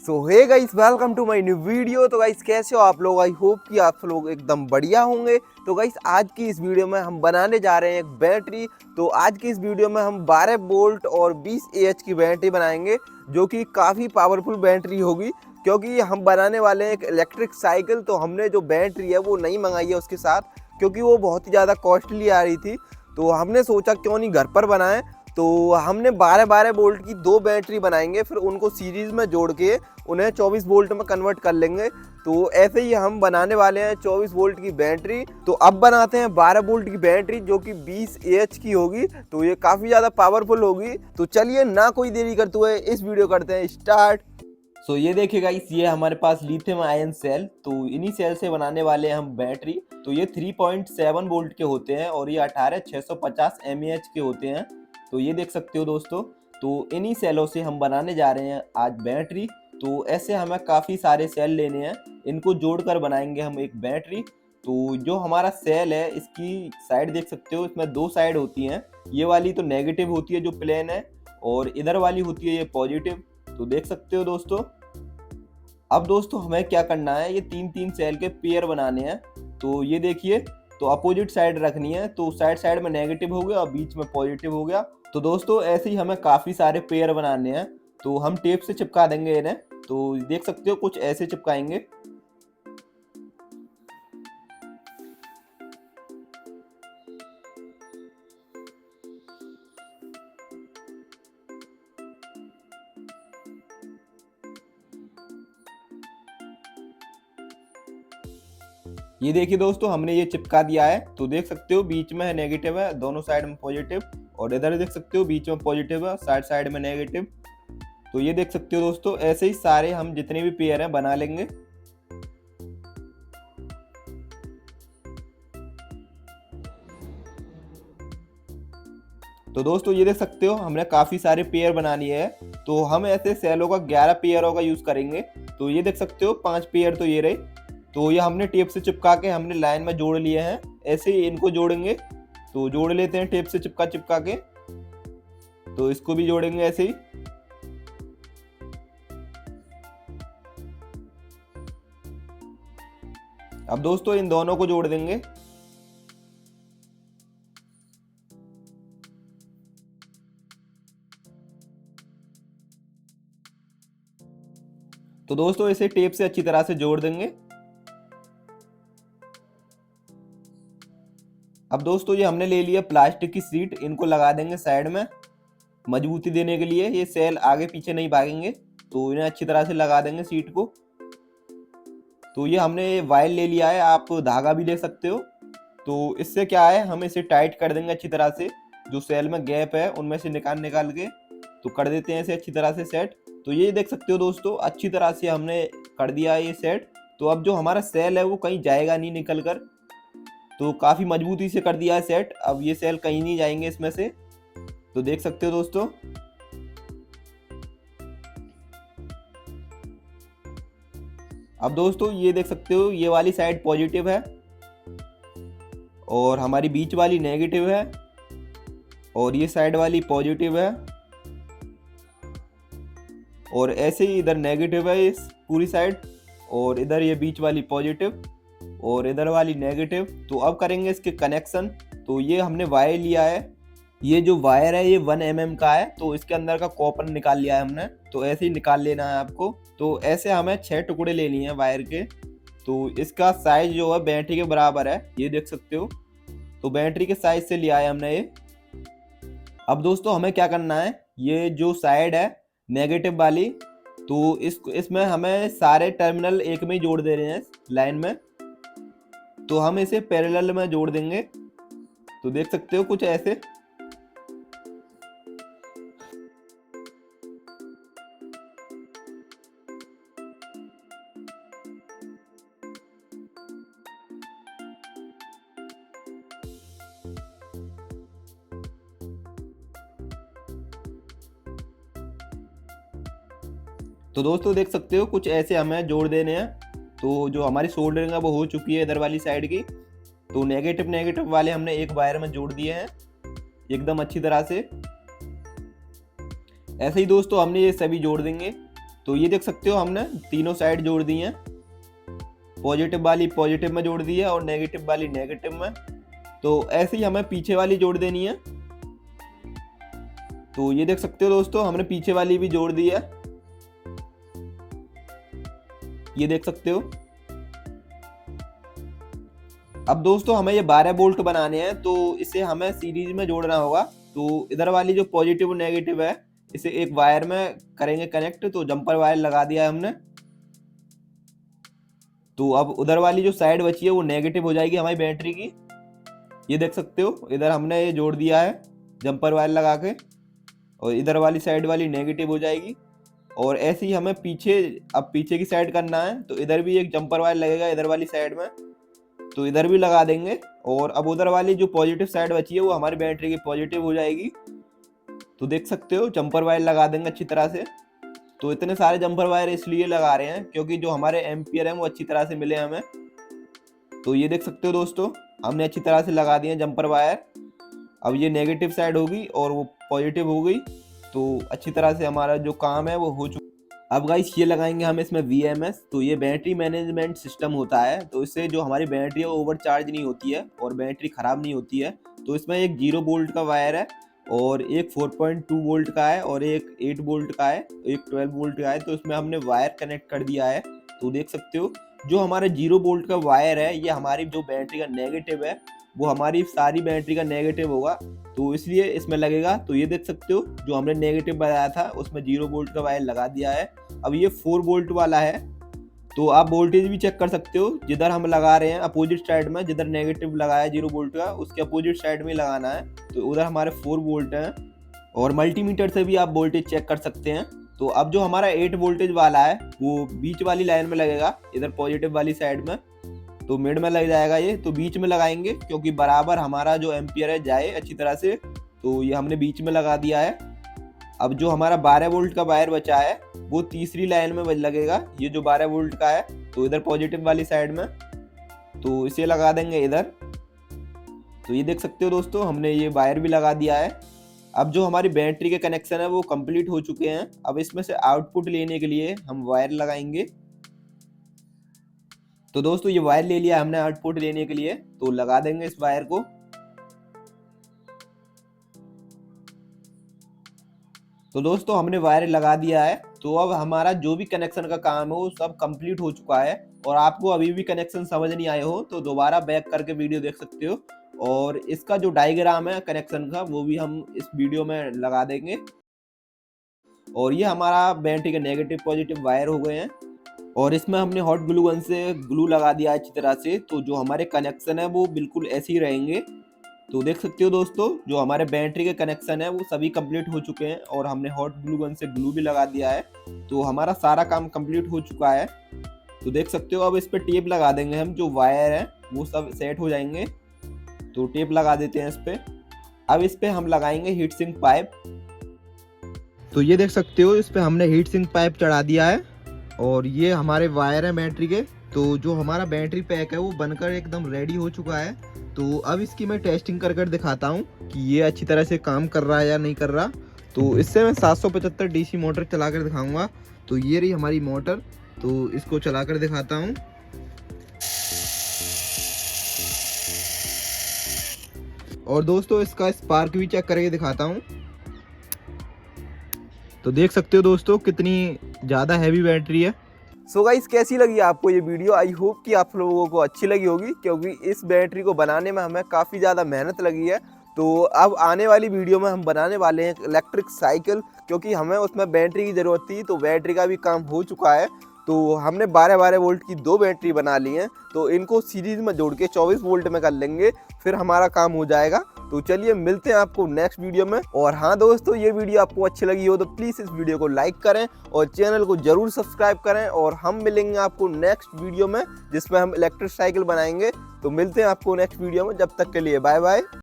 So hey guys, welcome to my new video. तो guys कैसे हो आप लोग? आई होप कि आप लोग एकदम बढ़िया होंगे। तो गाइस आज की इस वीडियो में हम बनाने जा रहे हैं एक बैटरी। तो आज की इस वीडियो में हम 12 वोल्ट और 20 एएच की बैटरी बनाएंगे, जो कि काफ़ी पावरफुल बैटरी होगी, क्योंकि हम बनाने वाले हैं एक इलेक्ट्रिक साइकिल। तो हमने जो बैटरी है वो नहीं मंगाई है उसके साथ, क्योंकि वो बहुत ही ज़्यादा कॉस्टली आ रही थी। तो हमने सोचा क्यों नहीं घर पर बनाएं। तो हमने 12-12 वोल्ट की 2 बैटरी बनाएंगे, फिर उनको सीरीज़ में जोड़ के उन्हें 24 वोल्ट में कन्वर्ट कर लेंगे। तो ऐसे ही हम बनाने वाले हैं 24 वोल्ट की बैटरी। तो अब बनाते हैं 12 वोल्ट की बैटरी, जो कि 20 एएच की होगी। तो ये काफ़ी ज़्यादा पावरफुल होगी। तो चलिए ना कोई देरी करते हुए इस वीडियो करते हैं स्टार्ट। सो ये देखिए गाइस, ये हमारे पास लिथियम आयन सेल। तो इन्हीं सेल से बनाने वाले हैं हम बैटरी। तो ये 3.7 वोल्ट के होते हैं और ये 18650 mAh के होते हैं। तो ये देख सकते हो दोस्तों। तो इन्हीं सेलों से हम बनाने जा रहे हैं आज बैटरी। तो ऐसे हमें काफ़ी सारे सेल लेने हैं, इनको जोड़कर बनाएंगे हम एक बैटरी। तो जो हमारा सेल है इसकी साइड देख सकते हो, इसमें 2 साइड होती हैं। ये वाली तो नेगेटिव होती है जो प्लेन है, और इधर वाली होती है ये पॉजिटिव। तो देख सकते हो दोस्तों। अब दोस्तों हमें क्या करना है, ये 3-3 सेल के पेयर बनाने हैं। तो ये देखिए, तो अपोजिट साइड रखनी है। तो साइड साइड में नेगेटिव हो गया और बीच में पॉजिटिव हो गया। तो दोस्तों ऐसे ही हमें काफ़ी सारे पेयर बनाने हैं। तो हम टेप से चिपका देंगे इन्हें। तो देख सकते हो कुछ ऐसे चिपकाएंगे। ये देखिए दोस्तों, हमने ये चिपका दिया है। तो देख सकते हो बीच में है नेगेटिव है, दोनों साइड में पॉजिटिव, और इधर देख सकते हो बीच में पॉजिटिव है, साइड साइड में नेगेटिव। तो ये देख सकते हो दोस्तों, ऐसे ही सारे हम जितने भी पेयर हैं बना लेंगे। तो दोस्तों ये देख सकते हो, हमने काफ़ी सारे पेयर बना लिए हैं। तो हम ऐसे सेलों का 11 पेयरों का यूज़ करेंगे। तो ये देख सकते हो 5 पेयर तो ये रहे। तो ये हमने टेप से चिपका के हमने लाइन में जोड़ लिए हैं। ऐसे ही इनको जोड़ेंगे। तो जोड़ लेते हैं टेप से चिपका चिपका के। तो इसको भी जोड़ेंगे ऐसे ही। अब दोस्तों इन दोनों को जोड़ देंगे। तो दोस्तों इसे टेप से अच्छी तरह से जोड़ देंगे। अब दोस्तों ये हमने ले लिया प्लास्टिक की शीट, इनको लगा देंगे साइड में मजबूती देने के लिए। ये सेल आगे पीछे नहीं भागेंगे। तो इन्हें अच्छी तरह से लगा देंगे शीट को। तो ये हमने वायर ले लिया है, आप धागा भी ले सकते हो। तो इससे क्या है, हम इसे टाइट कर देंगे अच्छी तरह से। जो सेल में गैप है उनमें से निकाल निकाल के तो कर देते हैं इसे अच्छी तरह से सेट। तो ये देख सकते हो दोस्तों, अच्छी तरह से हमने कर दिया है ये सेट। तो अब जो हमारा सेल है वो कहीं जाएगा नहीं निकल कर। तो काफ़ी मजबूती से कर दिया है सेट। अब ये सेल कहीं नहीं जाएंगे इसमें से। तो देख सकते हो दोस्तों। अब दोस्तों ये देख सकते हो, ये वाली साइड पॉजिटिव है और हमारी बीच वाली नेगेटिव है, और ये साइड वाली पॉजिटिव है, और ऐसे ही इधर नेगेटिव है इस पूरी साइड, और इधर ये बीच वाली पॉजिटिव और इधर वाली नेगेटिव। तो अब करेंगे इसके कनेक्शन। तो ये हमने वायर लिया है। ये जो वायर है ये 1 mm का है। तो इसके अंदर का कॉपर निकाल लिया है हमने। तो ऐसे ही निकाल लेना है आपको। तो ऐसे हमें 6 टुकड़े ले लिए हैं वायर के। तो इसका साइज जो है बैटरी के बराबर है, ये देख सकते हो। तो बैटरी के साइज से लिया है हमने ये। अब दोस्तों हमें क्या करना है, ये जो साइड है नेगेटिव वाली, तो इसमें हमें सारे टर्मिनल एक में ही जोड़ दे रहे हैं लाइन में। तो हम इसे पैरेलल में जोड़ देंगे। तो देख सकते हो कुछ ऐसे। तो दोस्तों देख सकते हो कुछ ऐसे हमें जोड़ देने हैं। तो जो हमारी सोल्डरिंग है वो हो चुकी है इधर वाली साइड की। तो नेगेटिव नेगेटिव वाले हमने एक वायर में जोड़ दिए हैं एकदम अच्छी तरह से। ऐसे ही दोस्तों हमने ये सभी जोड़ देंगे। तो ये देख सकते हो हमने तीनों साइड जोड़ दी हैं, पॉजिटिव वाली पॉजिटिव में जोड़ दी है और नेगेटिव वाली नेगेटिव में। तो ऐसे ही हमें पीछे वाली जोड़ देनी है। तो ये देख सकते हो दोस्तों हमने पीछे वाली भी जोड़ दी है, ये देख सकते हो। अब दोस्तों हमें ये 12 बोल्ट बनाने हैं, तो इसे हमें सीरीज में जोड़ना होगा। तो इधर वाली जो पॉजिटिव और नेगेटिव है इसे एक वायर में करेंगे कनेक्ट। तो जंपर वायर लगा दिया है हमने। तो अब उधर वाली जो साइड बची है वो नेगेटिव हो जाएगी हमारी बैटरी की, ये देख सकते हो। इधर हमने ये जोड़ दिया है जंपर वायर लगा के, और इधर वाली साइड वाली नेगेटिव हो जाएगी। और ऐसे ही हमें पीछे, अब पीछे की साइड करना है, तो इधर भी एक जंपर वायर लगेगा इधर वाली साइड में, तो इधर भी लगा देंगे। और अब उधर वाली जो पॉजिटिव साइड बची है वो हमारी बैटरी की पॉजिटिव हो जाएगी। तो देख सकते हो जंपर वायर लगा देंगे अच्छी तरह से। तो इतने सारे जंपर वायर इसलिए लगा रहे हैं क्योंकि जो हमारे एम्पियर हैं वो अच्छी तरह से मिले हमें। तो ये देख सकते हो दोस्तों हमने अच्छी तरह से लगा दिए जंपर वायर। अब ये नेगेटिव साइड होगी और वो पॉजिटिव हो गई, तो अच्छी तरह से हमारा जो काम है वो हो चुका। अब गाइस ये लगाएंगे हम इसमें VMS। तो ये बैटरी मैनेजमेंट सिस्टम होता है, तो इससे जो हमारी बैटरी है वो ओवरचार्ज नहीं होती है और बैटरी ख़राब नहीं होती है। तो इसमें एक 0 वोल्ट का वायर है और एक 4.2 वोल्ट का है और एक 8 वोल्ट का है, एक 12 वोल्ट का है। तो इसमें हमने वायर कनेक्ट कर दिया है। तो देख सकते हो जो हमारे 0 वोल्ट का वायर है ये हमारी जो बैटरी का नेगेटिव है वो हमारी सारी बैटरी का नेगेटिव होगा, तो इसलिए इसमें लगेगा। तो ये देख सकते हो जो हमने नेगेटिव बनाया था उसमें 0 वोल्ट का वायर लगा दिया है। अब ये 4 वोल्ट वाला है, तो आप वोल्टेज भी चेक कर सकते हो। जिधर हम लगा रहे हैं अपोजिट साइड में, जिधर नेगेटिव लगाया 0 वोल्ट का उसके अपोजिट साइड में लगाना है। तो उधर हमारे 4 वोल्ट हैं और मल्टीमीटर से भी आप वोल्टेज चेक कर सकते हैं। तो अब जो हमारा 8 वोल्टेज वाला है वो बीच वाली लाइन में लगेगा, इधर पॉजिटिव वाली साइड में। तो मिड में लग जाएगा ये, तो बीच में लगाएंगे क्योंकि बराबर हमारा जो एम्पियर है जाए अच्छी तरह से। तो ये हमने बीच में लगा दिया है। अब जो हमारा 12 वोल्ट का वायर बचा है वो तीसरी लाइन में लगेगा, ये जो 12 वोल्ट का है, तो इधर पॉजिटिव वाली साइड में। तो इसे लगा देंगे इधर। तो ये देख सकते हो दोस्तों हमने ये वायर भी लगा दिया है। अब जो हमारी बैटरी के कनेक्शन है वो कंप्लीट हो चुके हैं। अब इसमें से आउटपुट लेने के लिए हम वायर लगाएंगे। तो दोस्तों ये वायर ले लिया हमने आउटपुट लेने के लिए, तो लगा देंगे इस वायर को। तो दोस्तों हमने वायर लगा दिया है। तो अब हमारा जो भी कनेक्शन का काम है वो सब कंप्लीट हो चुका है। और आपको अभी भी कनेक्शन समझ नहीं आए हो तो दोबारा बैक करके वीडियो देख सकते हो, और इसका जो डायग्राम है कनेक्शन का वो भी हम इस वीडियो में लगा देंगे। और ये हमारा बैटरी के नेगेटिव पॉजिटिव वायर हो गए हैं और इसमें हमने हॉट ग्लू गन से ग्लू लगा दिया अच्छी तरह से। तो जो हमारे कनेक्शन है वो बिल्कुल ऐसे ही रहेंगे। तो देख सकते हो दोस्तों जो हमारे बैटरी के कनेक्शन है वो सभी कंप्लीट हो चुके हैं और हमने हॉट ग्लू गन से ग्लू भी लगा दिया है। तो हमारा सारा काम कंप्लीट हो चुका है। तो देख सकते हो अब इस पर टेप लगा देंगे हम, जो वायर है वो सब सेट हो जाएंगे। तो टेप लगा देते हैं इस पर। अब इस पर हम लगाएंगे हीट सिंक पाइप। तो ये देख सकते हो इस पर हमने हीट सिंक पाइप चढ़ा दिया है और ये हमारे वायर है बैटरी के। तो जो हमारा बैटरी पैक है वो बनकर एकदम रेडी हो चुका है। तो अब इसकी मैं टेस्टिंग कर दिखाता हूँ कि ये अच्छी तरह से काम कर रहा है या नहीं कर रहा। तो इससे मैं 775 डीसी मोटर चला कर दिखाऊंगा। तो ये रही हमारी मोटर, तो इसको चला कर दिखाता हूँ। और दोस्तों इसका स्पार्क भी चेक करके दिखाता हूँ। तो देख सकते हो दोस्तों कितनी ज़्यादा हैवी बैटरी है। सो गाइस कैसी लगी आपको ये वीडियो? आई होप कि आप लोगों को अच्छी लगी होगी, क्योंकि इस बैटरी को बनाने में हमें काफ़ी ज़्यादा मेहनत लगी है। तो अब आने वाली वीडियो में हम बनाने वाले हैं इलेक्ट्रिक साइकिल, क्योंकि हमें उसमें बैटरी की ज़रूरत थी। तो बैटरी का भी काम हो चुका है। तो हमने 12-12 वोल्ट की 2 बैटरी बना ली हैं। तो इनको सीरीज में जोड़ के 24 वोल्ट में कर लेंगे, फिर हमारा काम हो जाएगा। तो चलिए मिलते हैं आपको नेक्स्ट वीडियो में। और हाँ दोस्तों, ये वीडियो आपको अच्छी लगी हो तो प्लीज़ इस वीडियो को लाइक करें और चैनल को ज़रूर सब्सक्राइब करें। और हम मिलेंगे आपको नेक्स्ट वीडियो में जिसमें हम इलेक्ट्रिक साइकिल बनाएंगे। तो मिलते हैं आपको नेक्स्ट वीडियो में, जब तक के लिए बाय बाय।